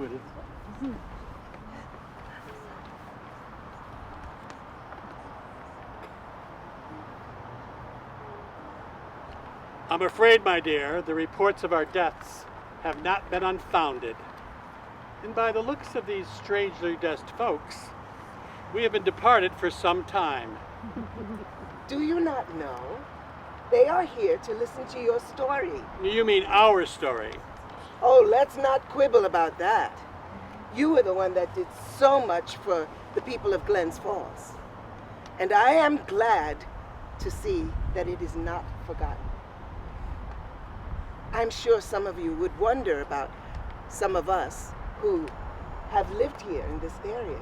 who it is. I'm afraid, my dear, the reports of our deaths have not been unfounded. And by the looks of these strangely dressed folks, we have been departed for some time. Do you not know? They are here to listen to your story. You mean our story? Oh, let's not quibble about that. You were the one that did so much for the people of Glens Falls. And I am glad to see that it is not forgotten. I'm sure some of you would wonder about some of us who have lived here in this area.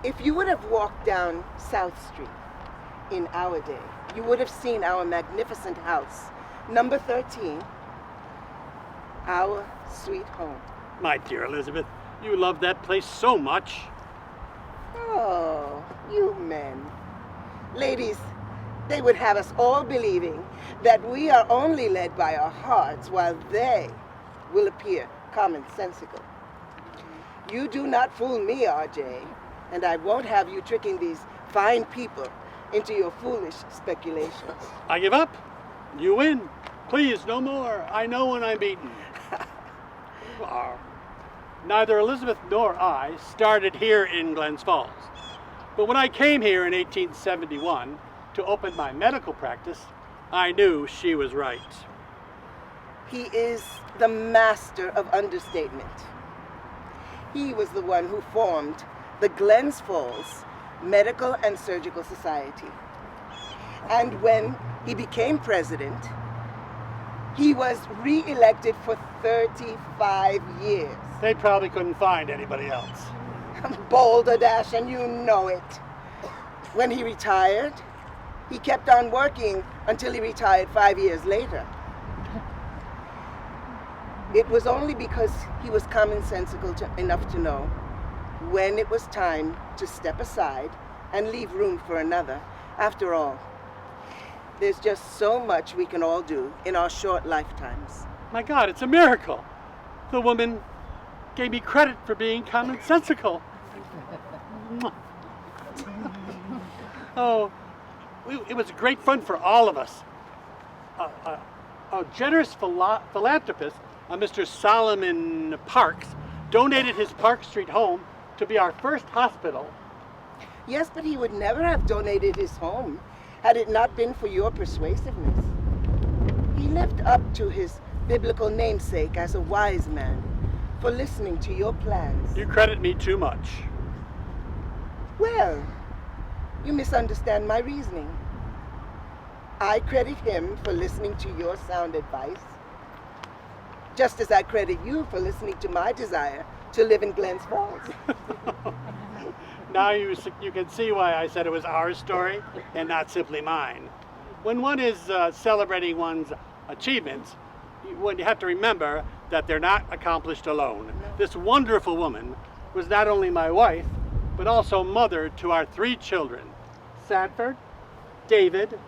If you would have walked down South Street in our day, you would have seen our magnificent house, number 13, our sweet home. My dear Elizabeth, you love that place so much. Oh, you men. Ladies, they would have us all believing that we are only led by our hearts while they will appear commonsensical. You do not fool me, RJ, and I won't have you tricking these fine people into your foolish speculations. I give up. You win. Please, no more. I know when I'm beaten. Neither Elizabeth nor I started here in Glens Falls. But when I came here in 1871 to open my medical practice, I knew she was right. He is the master of understatement. He was the one who formed the Glens Falls Medical and Surgical Society. And when he became president, he was re-elected for 35 years. They probably couldn't find anybody else. Boulder Dash, and you know it. When he retired, he kept on working until he retired 5 years later. It was only because he was commonsensical enough to know when it was time to step aside and leave room for another. After all, there's just so much we can all do in our short lifetimes. My God, it's a miracle. The woman gave me credit for being commonsensical. Oh, it was great fun for all of us. A generous philanthropist, Mr. Solomon Parks, donated his Park Street home to be our first hospital. Yes, but he would never have donated his home had it not been for your persuasiveness. He lived up to his biblical namesake as a wise man for listening to your plans. You credit me too much. Well, you misunderstand my reasoning. I credit him for listening to your sound advice, just as I credit you for listening to my desire to live in Glens Falls. Now you can see why I said it was our story and not simply mine. When one is celebrating one's achievements, you have to remember that they're not accomplished alone. No. This wonderful woman was not only my wife, but also mother to our 3 children, Sanford, David,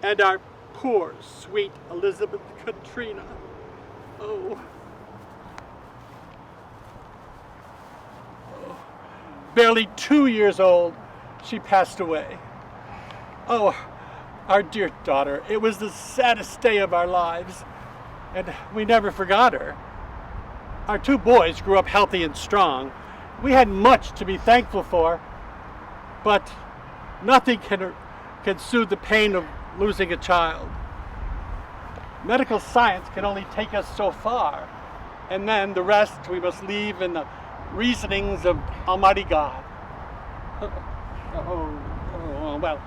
and our poor, sweet Elizabeth Katrina. Oh. Barely 2 years old, she passed away. Oh, our dear daughter, it was the saddest day of our lives, and we never forgot her. Our 2 boys grew up healthy and strong. We had much to be thankful for, but nothing can soothe the pain of losing a child. Medical science can only take us so far, and then the rest we must leave in the reasonings of Almighty God. Well,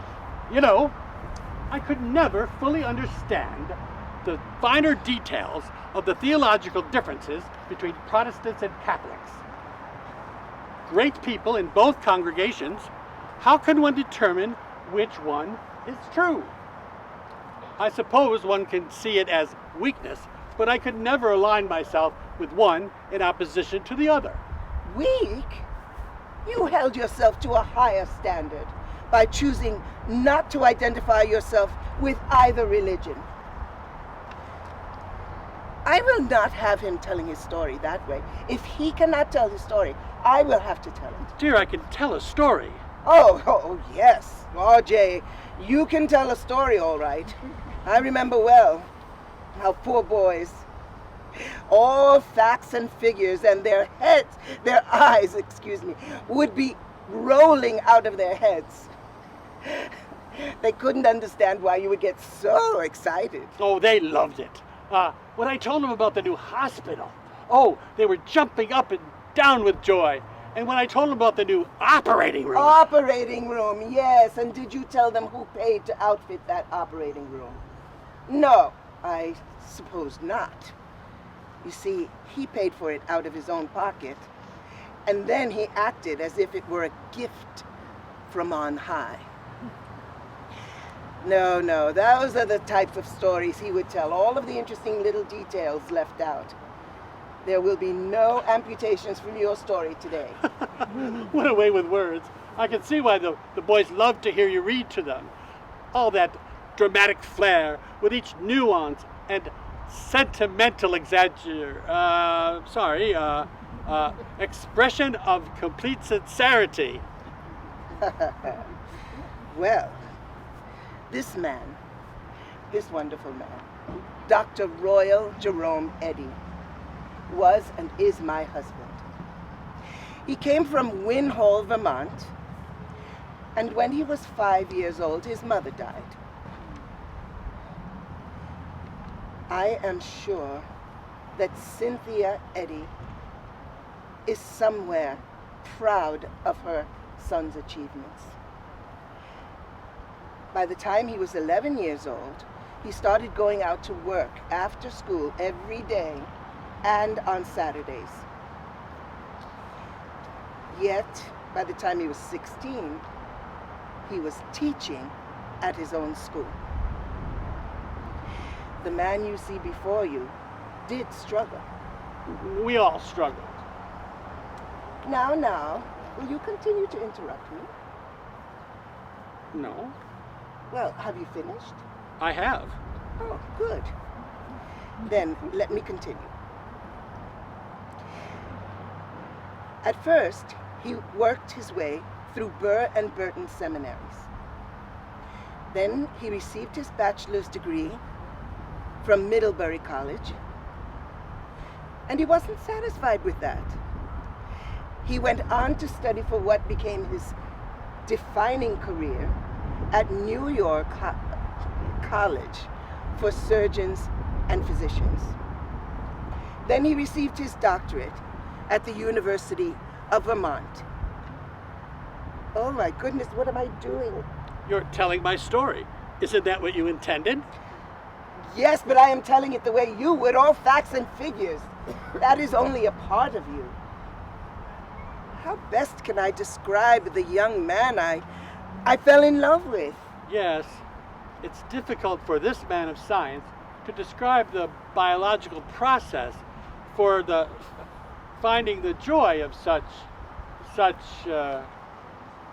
you know, I could never fully understand the finer details of the theological differences between Protestants and Catholics. Great people in both congregations, how can one determine which one is true? I suppose one can see it as weakness, but I could never align myself with one in opposition to the other. Weak? You held yourself to a higher standard by choosing not to identify yourself with either religion. I will not have him telling his story that way. If he cannot tell his story, I will have to tell it. Dear, I can tell a story. Oh, yes. Oh, Jay, you can tell a story all right. I remember well how poor boys, all facts and figures, and their eyes, would be rolling out of their heads. They couldn't understand why you would get so excited. Oh, they loved it. When I told them about the new hospital, they were jumping up and down with joy. And when I told them about the new operating room... Operating room, yes. And did you tell them who paid to outfit that operating room? No, I suppose not. You see, he paid for it out of his own pocket. And then he acted as if it were a gift from on high. No, those are the types of stories he would tell. All of the interesting little details left out. There will be no amputations from your story today. What a way with words. I can see why the boys love to hear you read to them. All that dramatic flair with each nuance and sentimental expression of complete sincerity. Well, this man, this wonderful man, Dr. Royal Jerome Eddy, was and is my husband. He came from Win Hall, Vermont, and when he was 5 years old, his mother died. I am sure that Cynthia Eddy is somewhere proud of her son's achievements. By the time he was 11 years old, he started going out to work after school every day and on Saturdays. Yet, by the time he was 16, he was teaching at his own school. The man you see before you did struggle. We all struggled. Now, will you continue to interrupt me? No, Well, have you finished? I have. Oh, good. Then let me continue. At first, he worked his way through Burr and Burton seminaries. Then he received his bachelor's degree from Middlebury College, and he wasn't satisfied with that. He went on to study for what became his defining career at New York College for surgeons and physicians. Then he received his doctorate at the University of Vermont. Oh my goodness, what am I doing? You're telling my story. Isn't that what you intended? Yes, but I am telling it the way you would, all facts and figures. That is only a part of you. How best can I describe the young man I fell in love with? Yes, it's difficult for this man of science to describe the biological process for the finding the joy of such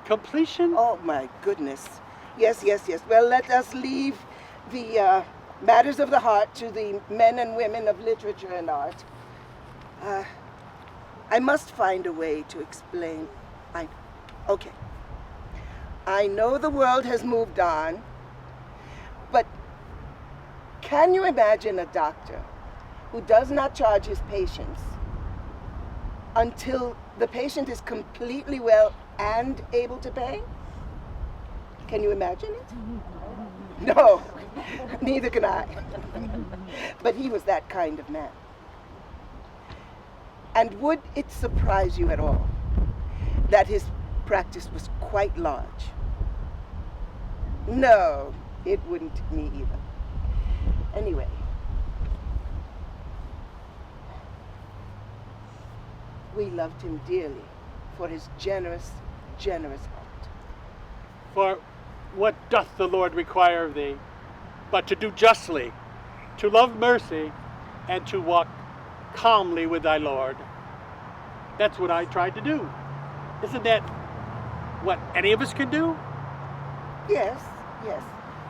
completion. Oh my goodness. Yes. Well, let us leave the matters of the heart to the men and women of literature and art. I must find a way to explain. Okay. I know the world has moved on, but can you imagine a doctor who does not charge his patients until the patient is completely well and able to pay? Can you imagine it? No, neither can I. But he was that kind of man. And would it surprise you at all that his practice was quite large? No, it wouldn't me either. Anyway, we loved him dearly for his generous heart. For what doth the Lord require of thee, but to do justly, to love mercy, and to walk calmly with thy Lord? That's what I tried to do. Isn't that what any of us can do? Yes.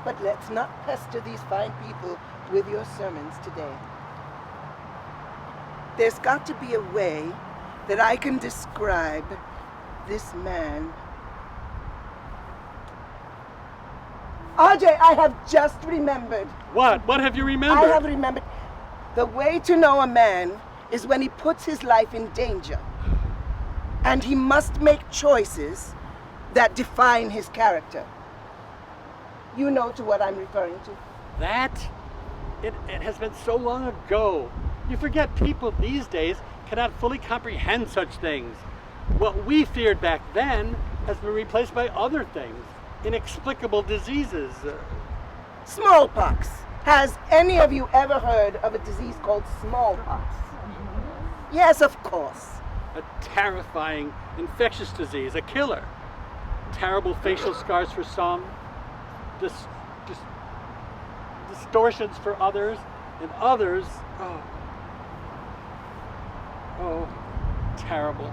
But let's not pester these fine people with your sermons today. There's got to be a way that I can describe this man. RJ, I have just remembered. What? What have you remembered? I have remembered. The way to know a man is when he puts his life in danger. And he must make choices that define his character. You know to what I'm referring to. That? It has been so long ago. You forget people these days cannot fully comprehend such things. What we feared back then has been replaced by other things. Inexplicable diseases. Smallpox. Has any of you ever heard of a disease called smallpox? Yes, of course. A terrifying infectious disease, a killer. Terrible facial scars for some, distortions for others, and others, terrible.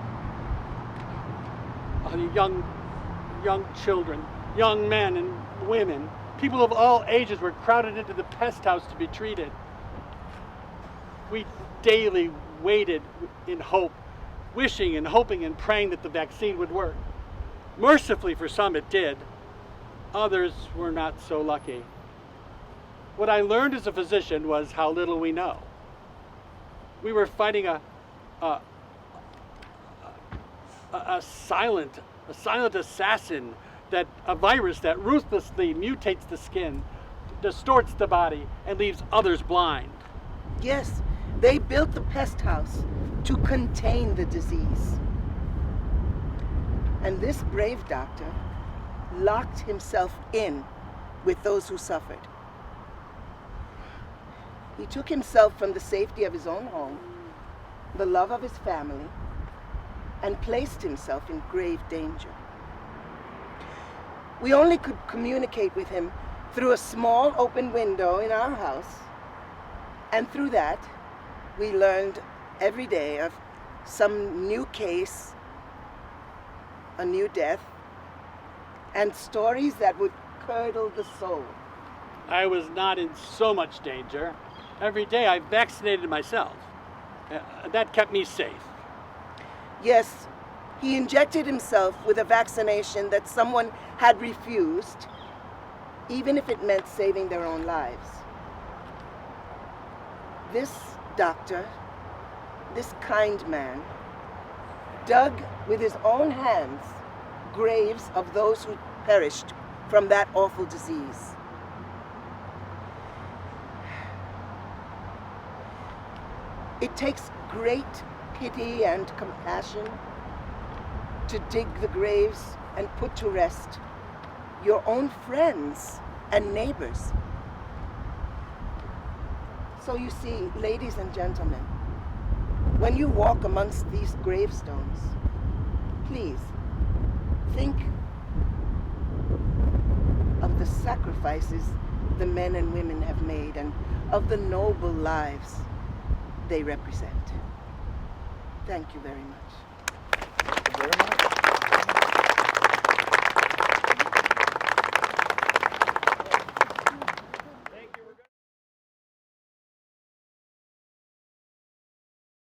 Young children, young men and women, people of all ages were crowded into the pest house to be treated. We daily waited in hope, wishing and hoping and praying that the vaccine would work. Mercifully for some it did. Others were not so lucky. What I learned as a physician was how little we know. We were fighting a silent assassin, a virus that ruthlessly mutates the skin, distorts the body, and leaves others blind. Yes, they built the pest house to contain the disease. And this brave doctor locked himself in with those who suffered. He took himself from the safety of his own home, the love of his family, and placed himself in grave danger. We only could communicate with him through a small open window in our house, and through that, we learned every day of some new case, a new death, and stories that would curdle the soul. I was not in so much danger. Every day I vaccinated myself. That kept me safe. Yes, he injected himself with a vaccination that someone had refused, even if it meant saving their own lives. This doctor, this kind man, dug with his own hands graves of those who perished from that awful disease. It takes great pity and compassion to dig the graves and put to rest your own friends and neighbors. So you see, ladies and gentlemen, when you walk amongst these gravestones, please think of the sacrifices the men and women have made and of the noble lives they represent. Thank you very much. Thank you very much.